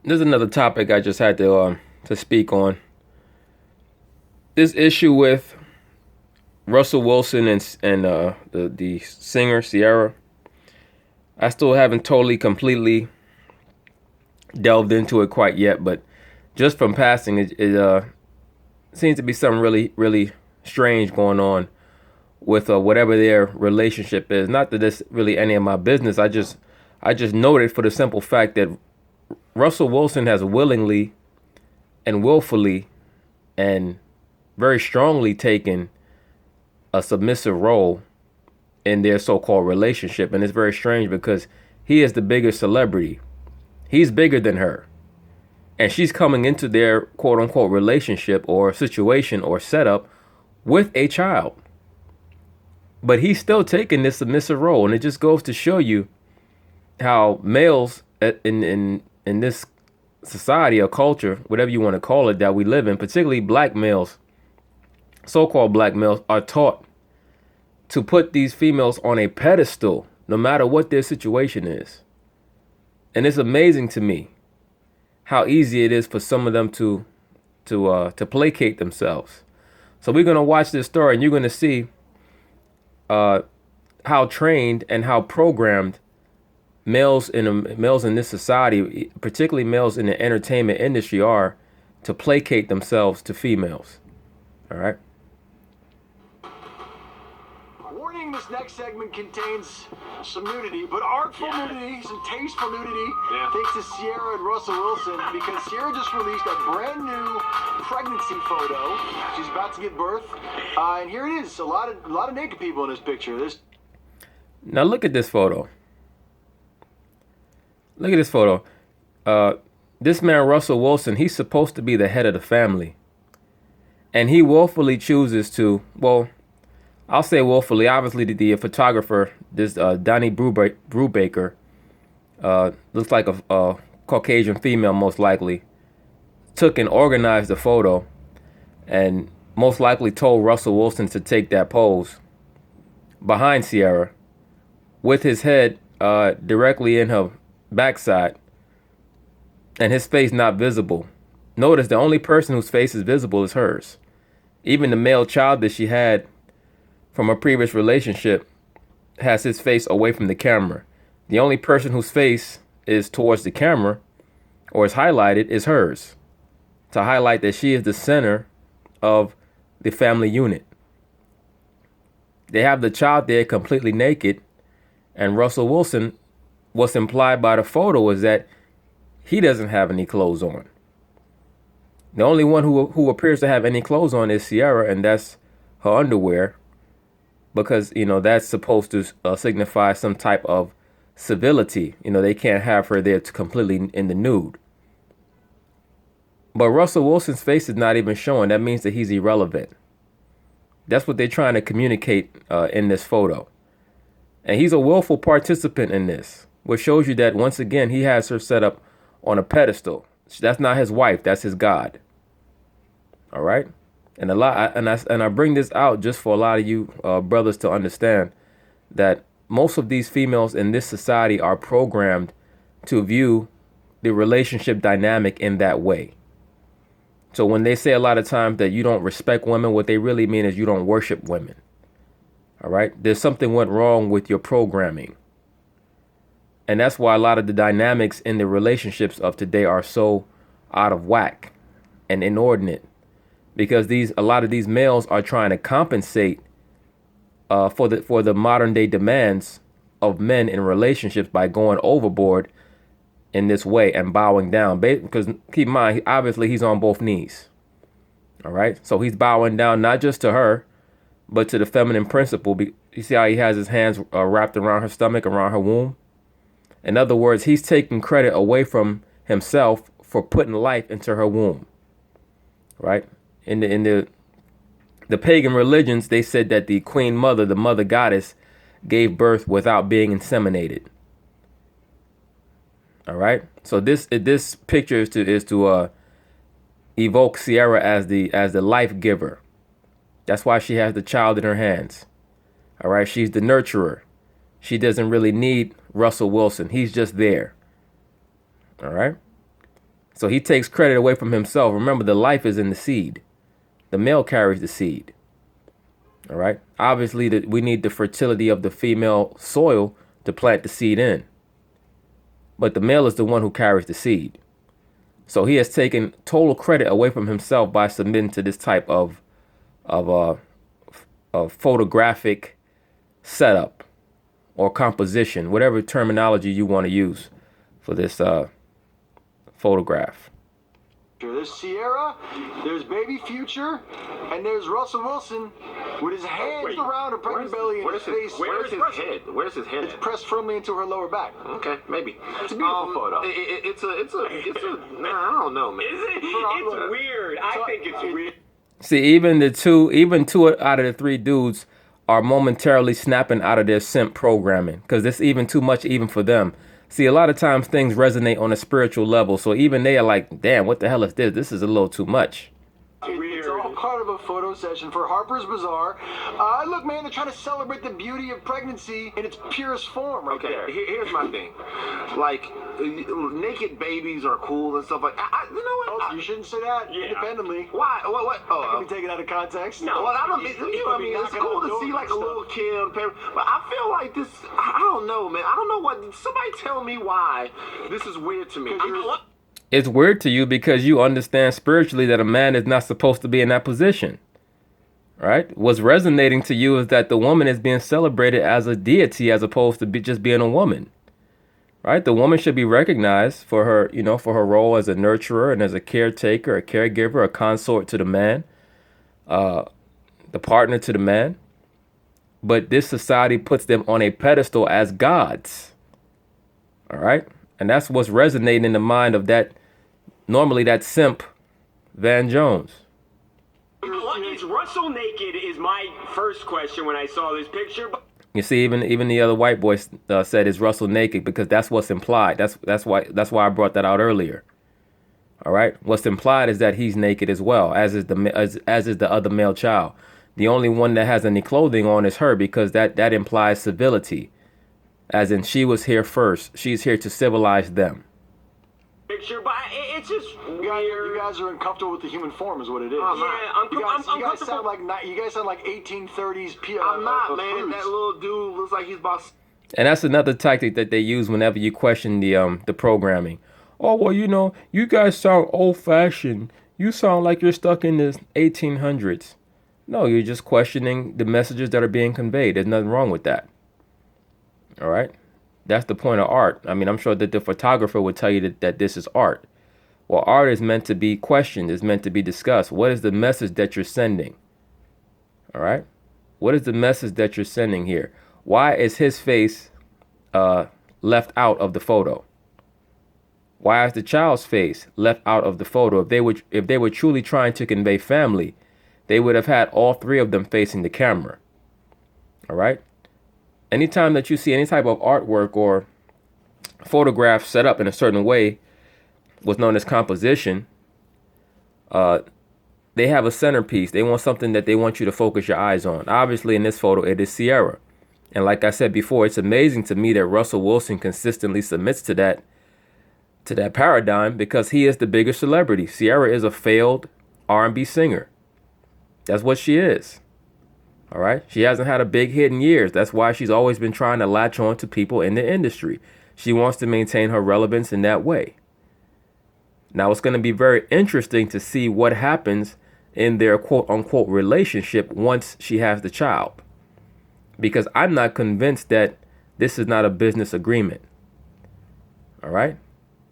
There's another topic I just had to speak on. This issue with Russell Wilson and the singer Ciara. I still haven't totally completely delved into it quite yet, but just from passing, it seems to be something really strange going on with whatever their relationship is. Not that it's really any of my business. I just noted for the simple fact that Russell Wilson has willingly and willfully and very strongly taken a submissive role in their so-called relationship. And it's very strange because he is the bigger celebrity. He's bigger than her. And she's coming into their quote unquote relationship or situation or setup with a child. But he's still taking this submissive role. And it just goes to show you how males in this society or culture, whatever you want to call it, that we live in, particularly black males, so-called black males, are taught to put these females on a pedestal no matter what their situation is. And it's amazing to me how easy it is for some of them to placate themselves. So we're going to watch this story and you're going to see how trained and how programmed males in this society, particularly males in the entertainment industry, are to placate themselves to females. All right. Warning, this next segment contains some nudity, but artful nudity, some tasteful nudity, thanks to Ciara and Russell Wilson, because Ciara just released a brand new pregnancy photo. She's about to give birth, and here it is. A lot of naked people in this picture. Now look at this photo. Look at this photo. This man, Russell Wilson, he's supposed to be the head of the family. And he willfully chooses to, well, I'll say willfully. Obviously, the photographer, this Donnie Brubaker, looks like a Caucasian female, most likely, took and organized the photo and most likely told Russell Wilson to take that pose behind Ciara with his head directly in her backside and his face not visible. Notice the only person whose face is visible is hers. Even the male child that she had from a previous relationship has his face away from the camera. The only person whose face is towards the camera or is highlighted is hers, to highlight that she is the center of the family unit. They have the child there completely naked, and Russell Wilson, what's implied by the photo is that he doesn't have any clothes on. The only one who appears to have any clothes on is Ciara, and that's her underwear, because, that's supposed to signify some type of civility. They can't have her there completely in the nude. But Russell Wilson's face is not even showing. That means that he's irrelevant. That's what they're trying to communicate in this photo. And he's a willful participant in this, which shows you that, once again, he has her set up on a pedestal. That's not his wife. That's his God. All right. And I bring this out just for a lot of you brothers to understand that most of these females in this society are programmed to view the relationship dynamic in that way. So when they say a lot of times that you don't respect women, what they really mean is you don't worship women. All right. There's something went wrong with your programming. And that's why a lot of the dynamics in the relationships of today are so out of whack and inordinate, because a lot of these males are trying to compensate for the modern day demands of men in relationships by going overboard in this way and bowing down. Because keep in mind, obviously he's on both knees. All right. So he's bowing down not just to her, but to the feminine principle. You see how he has his hands wrapped around her stomach, around her womb? In other words, he's taking credit away from himself for putting life into her womb. Right? In the pagan religions, they said that the queen mother, the mother goddess, gave birth without being inseminated. All right. So this picture is to evoke Ciara as the life giver. That's why she has the child in her hands. All right. She's the nurturer. She doesn't really need Russell Wilson. He's just there. All right. So he takes credit away from himself. Remember, the life is in the seed. The male carries the seed. All right. Obviously, we need the fertility of the female soil to plant the seed in. But the male is the one who carries the seed. So he has taken total credit away from himself by submitting to this type of photographic setup or composition, whatever terminology you want to use for this photograph. There's Ciara, there's baby Future, and there's Russell Wilson with his hands around her pregnant belly and his face. Where's his head? Where's his head? It's pressed firmly into her lower back. Okay, maybe. It's a beautiful photo. It's a. Nah, I don't know, man. Is it? It's weird. I think it's weird. See, even two out of the three dudes are momentarily snapping out of their simp programming because it's even too much even for them. See, a lot of times things resonate on a spiritual level. So even they are like, damn, what the hell is this? This is a little too much. It's all part of a photo session for Harper's Bazaar. Look, man, they're trying to celebrate the beauty of pregnancy in its purest form right there. Here's my thing. Like, naked babies are cool and stuff like that. You know what? You shouldn't say that independently. Why? What? That can be taken out of context. No, well, I don't mean, you know what I mean? It's cool to see like a little kid on paper. But I feel like this, I don't know, man. I don't know what, somebody tell me why this is weird to me. It's weird to you because you understand spiritually that a man is not supposed to be in that position, right? What's resonating to you is that the woman is being celebrated as a deity as opposed to just being a woman, right? The woman should be recognized for her, for her role as a nurturer and as a caretaker, a caregiver, a consort to the man, the partner to the man. But this society puts them on a pedestal as gods, all right? And that's what's resonating in the mind of normally that simp, Van Jones. Is Russell naked is my first question when I saw this picture. You see, even the other white boy said, is Russell naked? Because that's what's implied. That's why I brought that out earlier. All right. What's implied is that he's naked as well, as is the other male child. The only one that has any clothing on is her, because that implies civility, as in she was here first. She's here to civilize them. Picture, but it's just weird. You guys are uncomfortable with the human form, is what it is. I'm you guys uncomfortable. sound like 1830s. I'm not, man. Fruits. That little dude looks like he's about. And that's another tactic that they use whenever you question the programming. Oh, well, you guys sound old-fashioned. You sound like you're stuck in the 1800s. No, you're just questioning the messages that are being conveyed. There's nothing wrong with that. All right? That's the point of art. I mean, I'm sure that the photographer would tell you that this is art. Well, art is meant to be questioned. It's meant to be discussed. What is the message that you're sending? All right? What is the message that you're sending here? Why is his face left out of the photo? Why is the child's face left out of the photo? If they were truly trying to convey family, they would have had all three of them facing the camera. All right? Anytime that you see any type of artwork or photograph set up in a certain way, what's known as composition, they have a centerpiece. They want something that they want you to focus your eyes on. Obviously, in this photo, it is Ciara. And like I said before, it's amazing to me that Russell Wilson consistently submits to that paradigm, because he is the bigger celebrity. Ciara is a failed R&B singer. That's what she is. All right. She hasn't had a big hit in years. That's why she's always been trying to latch on to people in the industry. She wants to maintain her relevance in that way. Now, it's going to be very interesting to see what happens in their quote unquote relationship once she has the child, because I'm not convinced that this is not a business agreement. All right.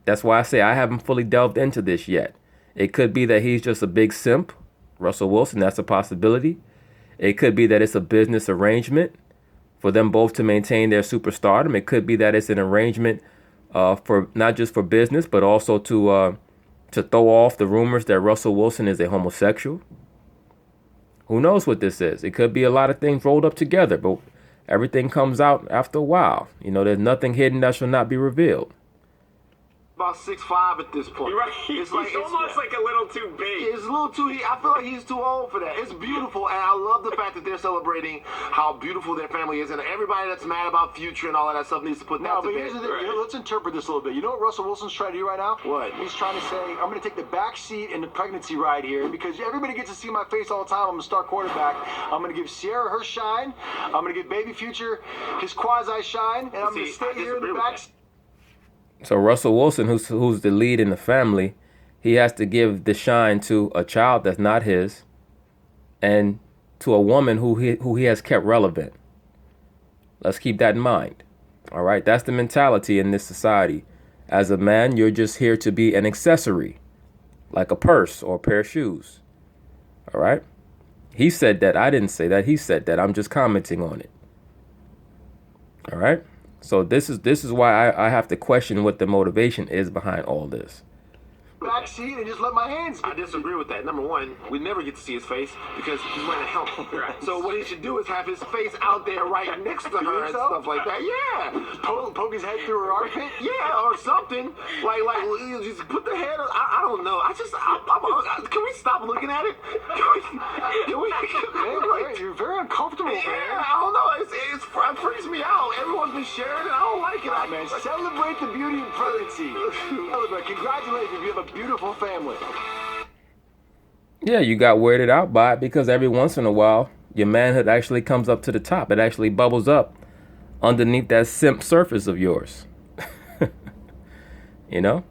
That's why I say I haven't fully delved into this yet. It could be that he's just a big simp, Russell Wilson. That's a possibility. It could be that it's a business arrangement for them both to maintain their superstardom. It could be that it's an arrangement for not just for business, but also to throw off the rumors that Russell Wilson is a homosexual. Who knows what this is? It could be a lot of things rolled up together, but everything comes out after a while. There's nothing hidden that shall not be revealed. about 6'5" at this point. You're right. It's He's almost like a little too big. It's a little too. I feel like he's too old for that. It's beautiful, and I love the fact that they're celebrating how beautiful their family is, and everybody that's mad about Future and all of that stuff needs to put that No, to but bed. here's the thing. Here, let's interpret this a little bit. You know what Russell Wilson's trying to do right now? What? He's trying to say, I'm going to take the back seat in the pregnancy ride here because everybody gets to see my face all the time. I'm a star quarterback. I'm going to give Ciara her shine. I'm going to give Baby Future his quasi shine, and I'm going to stay here in the back seat. So Russell Wilson, who's the lead in the family, he has to give the shine to a child that's not his, and to a woman who he has kept relevant. Let's keep that in mind. All right, that's the mentality in this society. As a man, you're just here to be an accessory, like a purse or a pair of shoes. All right. He said that. I didn't say that. He said that. I'm just commenting on it. All right. So this is why I have to question what the motivation is behind all this. Back seat and just let my hands. I disagree with that. Number one, we never get to see his face because he's wearing a helmet. Right. So what he should do is have his face out there right next to her and stuff like that. Yeah. Poke his head through her armpit. Yeah, or something. Like you just put the head. I don't know. Can we stop looking at it? Can we? Man, you're very uncomfortable, Yeah, man. I don't know. It freaks me out. Everyone's been sharing it. I don't like it. Man, celebrate the beauty of pregnancy. Celebrate. Congratulations. You have a beautiful family. Yeah, you got weirded out by it because every once in a while, your manhood actually comes up to the top. It actually bubbles up underneath that simp surface of yours. You know?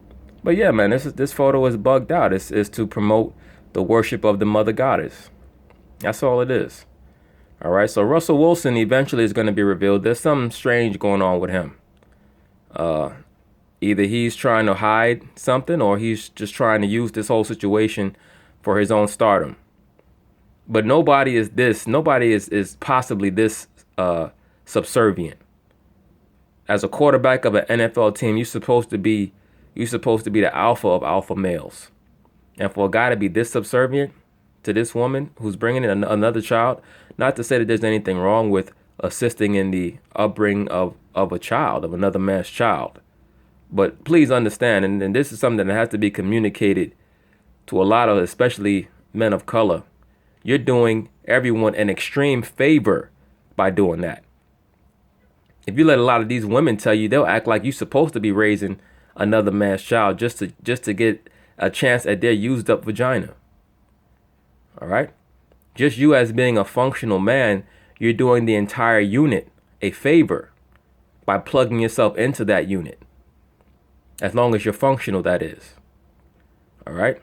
But yeah, man, this photo is bugged out. It's to promote the worship of the mother goddess. That's all it is. All right, so Russell Wilson eventually is going to be revealed. There's something strange going on with him. Either he's trying to hide something or he's just trying to use this whole situation for his own stardom. But nobody is possibly this subservient. As a quarterback of an NFL team, you're supposed to be the alpha of alpha males. And for a guy to be this subservient to this woman who's bringing in another child, not to say that there's anything wrong with assisting in the upbringing of a child, of another man's child. But please understand, and this is something that has to be communicated to a lot of, especially men of color. You're doing everyone an extreme favor by doing that. If you let a lot of these women tell you, they'll act like you're supposed to be raising another man's child just to get a chance at their used up vagina. All right? Just you as being a functional man, you're doing the entire unit a favor by plugging yourself into that unit. As long as you're functional, that is. All right?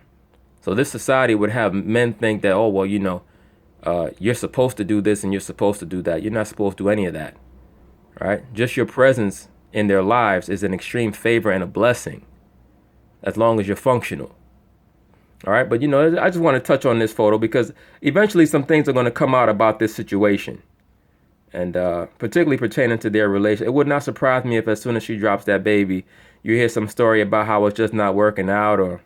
So this society would have men think that, oh, well, you're supposed to do this and you're supposed to do that. You're not supposed to do any of that. Right? Just your presence in their lives is an extreme favor and a blessing. As long as you're functional. All right? But, I just want to touch on this photo because eventually some things are going to come out about this situation. And particularly pertaining to their relation. It would not surprise me if as soon as she drops that baby, you hear some story about how it's just not working out, or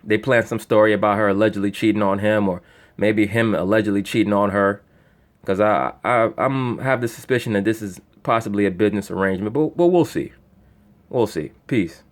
they plant some story about her allegedly cheating on him, or maybe him allegedly cheating on her. Because I have the suspicion that this is possibly a business arrangement, but we'll see. We'll see. Peace.